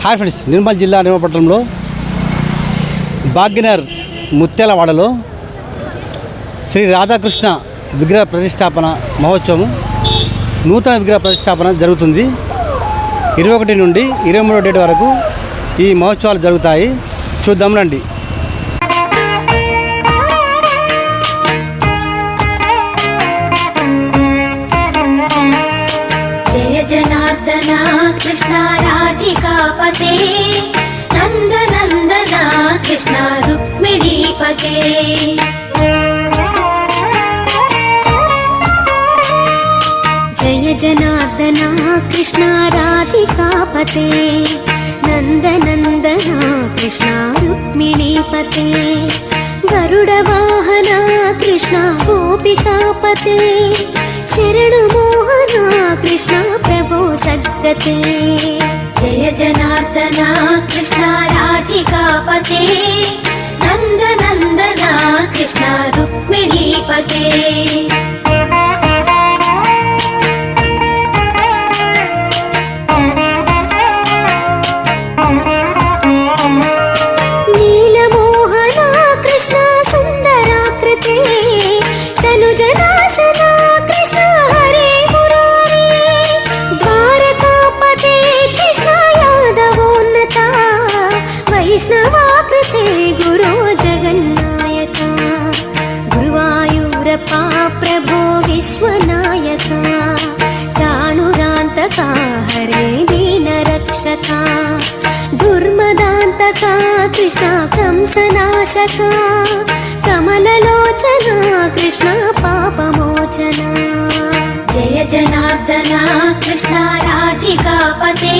Hi friends, Nirmal జిల్లా నిర్మల్ పట్టణంలో భాగ్యనగర్ ముత్యాలవాడలో శ్రీ రాధాకృష్ణ విగ్రహ ప్రతిష్టాపన మహోత్సవం నూతన విగ్రహ ప్రతిష్టాపన జరుగుతుంది. 21 నుండి 23వ డేట్ వరకు ఈ మహోత్సవాలు జరుగుతాయి. చూద్దాం రండి. कृष्ण राधिकापते नन्दनन्दना कृष्ण रुक्मिणीपते जय जनार्दना कृष्ण राधिकापते नन्दनन्दना कृष्ण रुक्मिणीपते गरुडवाहना कृष्ण गोपिकापते शरणु मोहना कृष्ण प्रभो सद्गते जय जनार्दना कृष्ण राधिकापते नन्दनन्दना कृष्ण रुक्मिणीपते नीलमोहना कृष्ण सुन्दराकृते तनुजनाशना कृष्ण हरे मुरारे द्वारकापते कृष्ण यादवोन्नता वैष्णवाकृते गुरो जगन्नायका गुरुवायूरप्पा प्रभो विश्वनायका चाणुरान्तका हरे दीनरक्षका दुर्मदान्तका कृष्ण कंसनाशका कमललोचना कृष्ण पापमोचना जय जनार्दना कृष्ण राधिकापते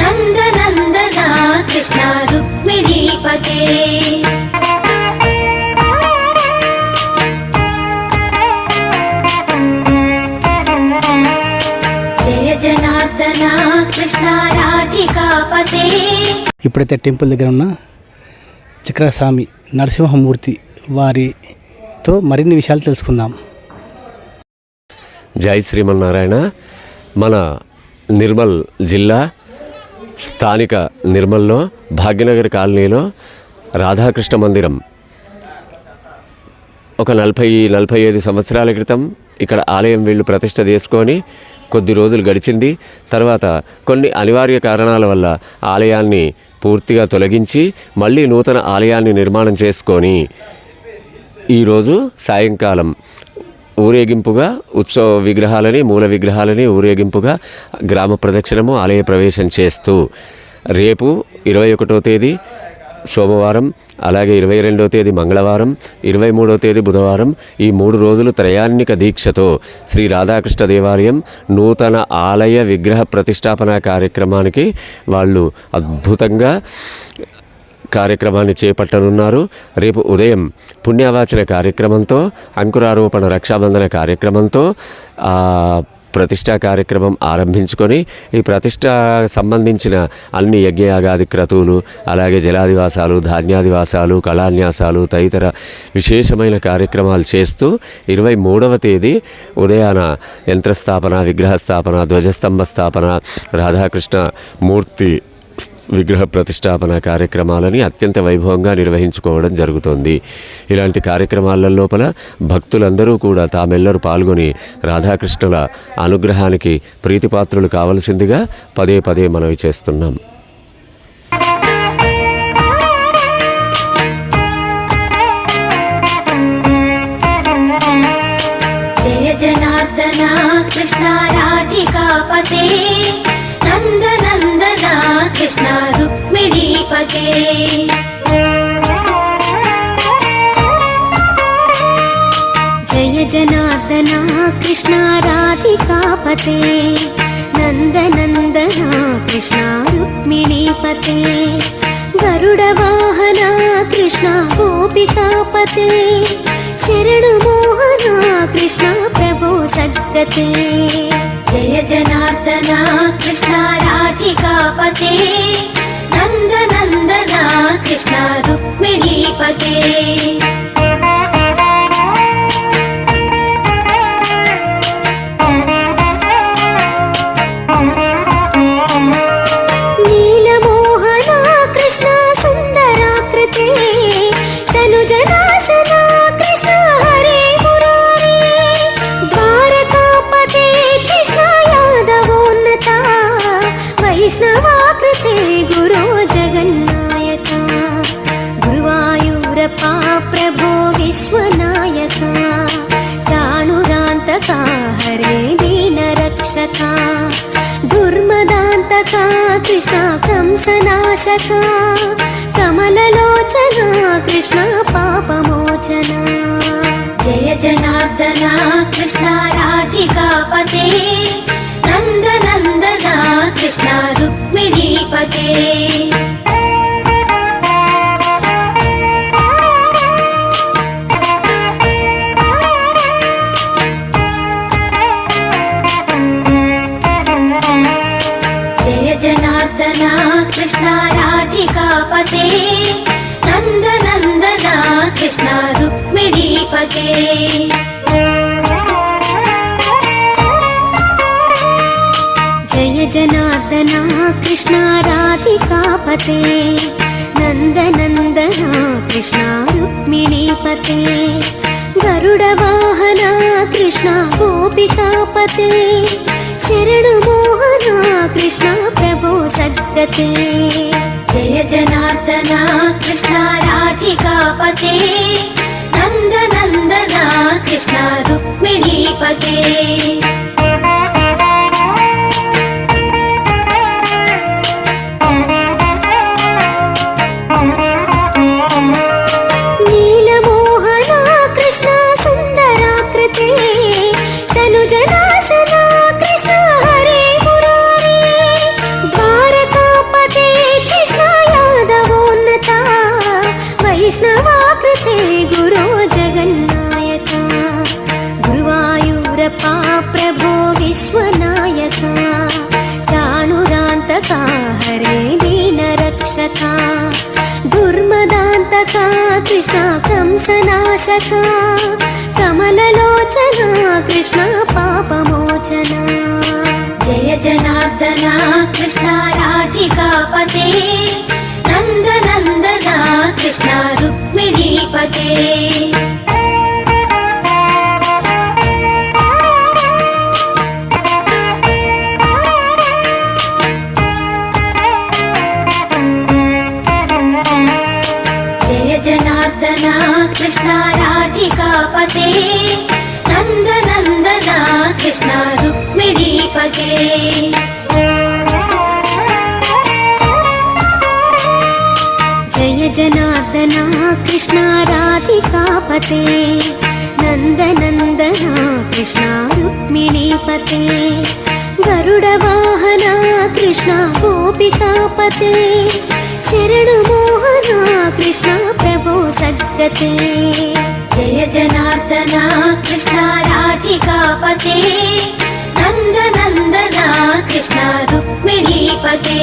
नन्दनन्दना कृष्ण रुक्मिणीपते जय जनार्दना कृष्ण राधिकापते. ఇప్పుడైతే టెంపుల్ దగ్గర ఉన్న చక్రస్వామి నరసింహమూర్తి వారితో మరిన్ని విషయాలు తెలుసుకుందాం. జై శ్రీమన్నారాయణ. మన నిర్మల్ జిల్లా స్థానిక నిర్మల్లో భాగ్యనగర్ కాలనీలో రాధాకృష్ణ మందిరం ఒక 40-45 సంవత్సరాల క్రితం ఇక్కడ ఆలయం వీళ్ళు ప్రతిష్ట చేసుకొని కొద్ది రోజులు గడిచింది. తర్వాత కొన్ని అనివార్య కారణాల వల్ల ఆలయాన్ని పూర్తిగా తొలగించి మళ్ళీ నూతన ఆలయాన్ని నిర్మాణం చేసుకొని ఈరోజు సాయంకాలం ఊరేగింపుగా ఉత్సవ విగ్రహాలని మూల విగ్రహాలని ఊరేగింపుగా గ్రామ ప్రదక్షిణము ఆలయ ప్రవేశం చేస్తూ రేపు 21వ తేదీ సోమవారం, అలాగే 22వ తేదీ మంగళవారం, 23వ తేదీ బుధవారం ఈ 3 రోజులు త్రయాన్నిక దీక్షతో శ్రీ రాధాకృష్ణ దేవాలయం నూతన ఆలయ విగ్రహ ప్రతిష్టాపన కార్యక్రమానికి వాళ్ళు అద్భుతంగా కార్యక్రమాన్ని చేపట్టనున్నారు. రేపు ఉదయం పుణ్యవాచన కార్యక్రమంతో, అంకురారోపణ రక్షాబంధన కార్యక్రమంతో ప్రతిష్టా కార్యక్రమం ఆరంభించుకొని ఈ ప్రతిష్ట సంబంధించిన అన్ని యజ్ఞయాగాది క్రతువులు, అలాగే జలాదివాసాలు, ధాన్యాదివాసాలు, కళాన్యాసాలు తదితర విశేషమైన కార్యక్రమాలు చేస్తూ 23వ తేదీ ఉదయాన యంత్రస్థాపన, విగ్రహస్థాపన, ధ్వజస్తంభ స్థాపన, రాధాకృష్ణ మూర్తి విగ్రహ ప్రతిష్టాపన కార్యక్రమాలని అత్యంత వైభవంగా నిర్వహించుకోవడం జరుగుతోంది. ఇలాంటి కార్యక్రమాల లోపల భక్తులందరూ కూడా తామెల్లరూ పాల్గొని రాధాకృష్ణుల అనుగ్రహానికి ప్రీతిపాత్రులు కావలసిందిగా పదే పదే మనవి చేస్తున్నాం. జయ జనార్దన కృష్ణ రాధికాపతే नन्दनन्दना कृष्ण रुक्मिणीपते जय जनार्दना कृष्ण राधिकापते नन्दनन्दना कृष्ण रुक्मिणीपते गरुडवाहना कृष्ण गोपिकापते शरणु मोहना कृष्ण प्रभो सद्गते जय जनार्दना कृष्ण राधिकापते नन्दनन्दना कृष्ण रुक्मिणीपते वैष्णवाकृते गुरो जगन्नायका गुरुवायूरप्पा प्रभो विश्वनायका चाणुरान्तका हरे दीनरक्षका दुर्मदान्तका कृष्णा कंसनाशका कमललोचना कृष्णा पापमोचना जय जनार्दना कृष्णा राधिकापते नन्दनन्दना कृष्णा रुक्मिणीपते जय जनार्दना कृष्णा राधिकापते नन्दनन्दना कृष्णा रुक्मिणीपते जय जनार्दना कृष्णा राधिकापते नन्दनन्दना कृष्णा रुक्मिणीपते गरुडवाहना कृष्णा गोपिकापते शरणमोहना कृष्णा प्रभो सद्गते जय जनार्दना कृष्णा राधिकापते नन्दनन्दना कृष्णा रुक्मिणीपते वैष्णवाकृते गुरो जगन्नायका गुरुवायूरप्पा प्रभो विश्वनायका चाणुरान्तका हरे दीनरक्षका दुर्मदान्तका कृष्णा कंसनाशका कमललोचना कृष्णा पापमोचना जय जनार्दना कृष्णा राधिकापते नन्दनन्दना कृष्णा रुक्मिणीपते जय जनार्दना कृष्णा राधिकापते नन्दनन्दना कृष्णा रुक्मिणीपते जय जनार्दना कृष्णा राधिकापते नन्दनन्दना कृष्णा रुक्मिणीपते गरुडवाहना कृष्णा गोपिकापते शरणमोहना कृष्णा प्रभो सद्गते जय जनार्दना कृष्णा राधिकापते नन्दनन्दना कृष्णा रुक्मिणीपते